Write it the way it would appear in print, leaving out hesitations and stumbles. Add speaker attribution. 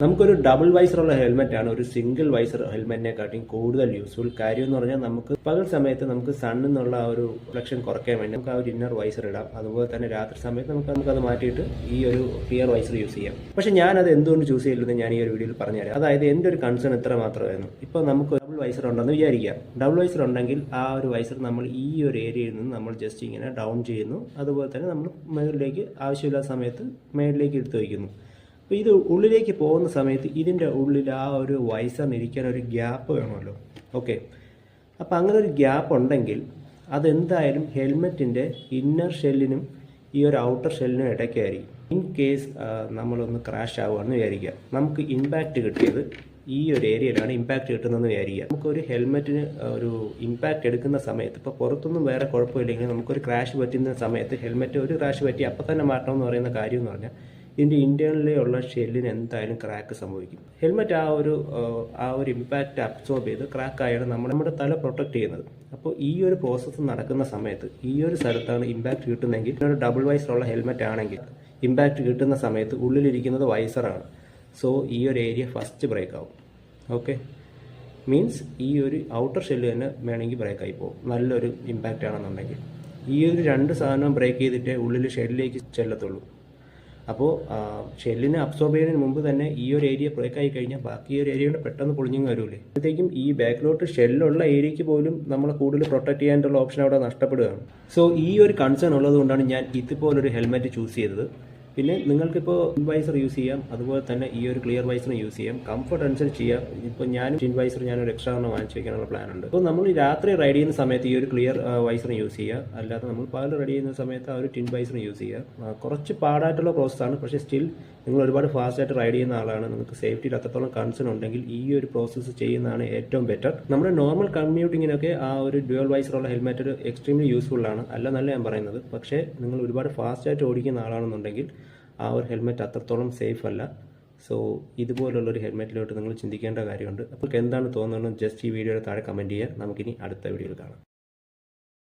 Speaker 1: നമുക്കൊരു ഡബിൾ വൈസറുള്ള ഹെൽമെറ്റാണ് ഒരു single visor ഹെൽമെറ്റിനെക്കാട്ടിയും കൂടുതൽ യൂസ്ഫുൾ. കാര്യം എന്ന് പറഞ്ഞാൽ നമുക്ക് പകൽ സമയത്ത് നമുക്ക് സണ്ണിൽ നിന്നുള്ള ആ ഒരു റിഫ്ലക്ഷൻ കുറയ്ക്കാൻ വേണ്ടി നമുക്ക് ആ ഒരു ഇന്നർ വൈസർ ഇടാം. അതുപോലെ തന്നെ രാത്രി സമയത്ത് നമുക്കത് മാറ്റിയിട്ട് ഈ ഒരു ക്ലിയർ വൈസർ യൂസ് ചെയ്യാം. പക്ഷെ ഞാനത് എന്തുകൊണ്ട് ചൂസ് ചെയ്യില്ലെന്ന് ഞാൻ ഈ ഒരു വീഡിയോയിൽ പറഞ്ഞുതരാം. അതായത് എൻ്റെ ഒരു കൺസേൺ ഇത്ര മാത്രമായിരുന്നു. ഇപ്പോൾ നമുക്ക് ഡബിൾ വൈസർ ഉണ്ടെന്ന് വിചാരിക്കാം. ഡബിൾ വൈസർ ഉണ്ടെങ്കിൽ ആ ഒരു വൈസർ നമ്മൾ ഈ ഒരു ഏരിയയിൽ നിന്ന് നമ്മൾ ജസ്റ്റ് ഇങ്ങനെ ഡൗൺ ചെയ്യുന്നു. അതുപോലെ തന്നെ നമ്മൾ മേളിലേക്ക് ആവശ്യമില്ലാത്ത സമയത്ത് മേളിലേക്ക് എടുത്ത് വയ്ക്കുന്നു. അപ്പോൾ ഇത് ഉള്ളിലേക്ക് പോകുന്ന സമയത്ത് ഇതിൻ്റെ ഉള്ളിൽ ആ ഒരു വൈസറിനിരിക്കാൻ ഒരു ഗ്യാപ്പ് വേണമല്ലോ. ഓക്കെ, അപ്പോൾ അങ്ങനെ ഒരു ഗ്യാപ്പ് ഉണ്ടെങ്കിൽ അതെന്തായാലും ഹെൽമെറ്റിൻ്റെ ഇന്നർ ഷെല്ലിനും ഈ ഒരു ഔട്ടർ ഷെല്ലിനും ഇടയ്ക്കായിരിക്കും. ഇൻ കേസ് നമ്മളൊന്ന് ക്രാഷ് ആവുകയാണെന്ന് വിചാരിക്കുക, നമുക്ക് ഇമ്പാക്റ്റ് കിട്ടിയത് ഈ ഒരു ഏരിയയിലാണ് ഇമ്പാക്റ്റ് കിട്ടുന്നതെന്ന് വിചാരിക്കുക. നമുക്കൊരു ഹെൽമെറ്റിന് ഒരു ഇമ്പാക്റ്റ് എടുക്കുന്ന സമയത്ത് ഇപ്പോൾ പുറത്തൊന്നും വേറെ കുഴപ്പമില്ലെങ്കിൽ നമുക്കൊരു ക്രാഷ് പറ്റുന്ന സമയത്ത് ഹെൽമെറ്റ് ഒരു ക്രാഷ് പറ്റി അപ്പം തന്നെ മാറ്റണം എന്ന് പറയുന്ന കാര്യം എന്ന് പറഞ്ഞാൽ ഇതിൻ്റെ ഇൻറ്റേർണലിലുള്ള ഷെല്ലിന് എന്തായാലും ക്രാക്ക് സംഭവിക്കും. ഹെൽമെറ്റ് ആ ഒരു ഇമ്പാക്റ്റ് അബ്സോർബ് ചെയ്ത് ക്രാക്കായാണ് നമ്മുടെ തല പ്രൊട്ടക്ട് ചെയ്യുന്നത്. അപ്പോൾ ഈ ഒരു പ്രോസസ്സ് നടക്കുന്ന സമയത്ത് ഈ ഒരു സ്ഥലത്താണ് ഇമ്പാക്റ്റ് കിട്ടുന്നതെങ്കിൽ ഒരു ഡബിൾ വൈസറുള്ള ഹെൽമെറ്റ് ആണെങ്കിൽ ഇമ്പാക്റ്റ് കിട്ടുന്ന സമയത്ത് ഉള്ളിലിരിക്കുന്നത് വൈസറാണ്. സോ ഈ ഒരു ഏരിയ ഫസ്റ്റ് ബ്രേക്ക് ആവും. ഓക്കെ, മീൻസ് ഈ ഒരു ഔട്ടർ ഷെല്ല് തന്നെ വേണമെങ്കിൽ ബ്രേക്കായി പോകും നല്ലൊരു ഇമ്പാക്റ്റ് ആണെന്നുണ്ടെങ്കിൽ. ഈ ഒരു രണ്ട് സാധനവും ബ്രേക്ക് ചെയ്തിട്ടേ ഉള്ളിൽ ഷെല്ലിലേക്ക് ചെല്ലത്തുള്ളൂ. അപ്പോൾ ഷെല്ലിനെ അബ്സോർബ് ചെയ്യുന്നതിന് മുമ്പ് തന്നെ ഈ ഒരു ഏരിയ ബ്രേക്ക് ആയി കഴിഞ്ഞാൽ ബാക്കി ഈ ഒരു ഏരിയ കൊണ്ട് പെട്ടെന്ന് പൊളിഞ്ഞു വരൂലേ. അപ്പോഴത്തേക്കും ഈ ബാക്കിലോട്ട് ഷെല്ലുള്ള ഏരിയയ്ക്ക് പോലും നമ്മളെ കൂടുതൽ പ്രൊട്ടക്ട് ചെയ്യാനുള്ള ഓപ്ഷൻ അവിടെ നഷ്ടപ്പെടുകയാണ്. സോ ഈ ഒരു കൺസേൺ ഉള്ളത് കൊണ്ടാണ് ഞാൻ ഇതുപോലൊരു ഹെൽമെറ്റ് ചൂസ് ചെയ്തത്. പിന്നെ നിങ്ങൾക്കിപ്പോൾ ടിൻ വൈസർ യൂസ് ചെയ്യാം, അതുപോലെ തന്നെ ഈ ഒരു ക്ലിയർ വൈസറിന് യൂസ് ചെയ്യാം. കംഫർട്ട് അനുസരിച്ച് ചെയ്യാം. ഇപ്പോൾ ടിൻ വൈസർ ഞാനൊരു എക്സ്ട്രാ ഒന്ന് വാങ്ങിച്ച് വയ്ക്കാനുള്ള പ്ലാൻ ഉണ്ട്. അപ്പോൾ നമ്മൾ രാത്രി റൈഡ് ചെയ്യുന്ന സമയത്ത് ഈ ഒരു ക്ലിയർ വൈസറിന് യൂസ് ചെയ്യുക, അല്ലാതെ നമ്മൾ പകൽ റൈഡ് ചെയ്യുന്ന സമയത്ത് ആ ഒരു ടിൻ വൈസറിന് യൂസ് ചെയ്യുക. കുറച്ച് പാടായിട്ടുള്ള പ്രോസസ്സാണ്, പക്ഷേ സ്റ്റിൽ നിങ്ങൾ ഒരുപാട് ഫാസ്റ്റായിട്ട് റൈഡ് ചെയ്യുന്ന ആളാണ്, നിങ്ങൾക്ക് സേഫ്റ്റിയിൽ അത്രത്തോളം കൺസേൺ ഉണ്ടെങ്കിൽ ഈ ഒരു പ്രോസസ്സ് ചെയ്യുന്നതാണ് ഏറ്റവും ബെറ്റർ. നമ്മുടെ നോർമൽ കമ്മ്യൂട്ടിങ്ങിനൊക്കെ ആ ഒരു ഡ്യുവൽ വൈസറുള്ള ഹെൽമെറ്റ് എക്സ്ട്രീംലി യൂസ്ഫുൾ ആണ്, അല്ലെന്നല്ല ഞാൻ പറയുന്നത്. പക്ഷേ നിങ്ങൾ ഒരുപാട് ഫാസ്റ്റായിട്ട് ഓടിക്കുന്ന ആളാണെന്നുണ്ടെങ്കിൽ ആ ഒരു ഹെൽമെറ്റ് അത്രത്തോളം സേഫ് അല്ല. സോ ഇതുപോലുള്ളൊരു ഹെൽമെറ്റിലോട്ട് നിങ്ങൾ ചിന്തിക്കേണ്ട കാര്യമുണ്ട്. അപ്പോൾ എന്താണ് തോന്നുന്നത് ജസ്റ്റ് ഈ വീഡിയോയുടെ താഴെ കമൻറ്റ് ചെയ്യുക. നമുക്കിനി അടുത്ത വീഡിയോയിൽ കാണാം.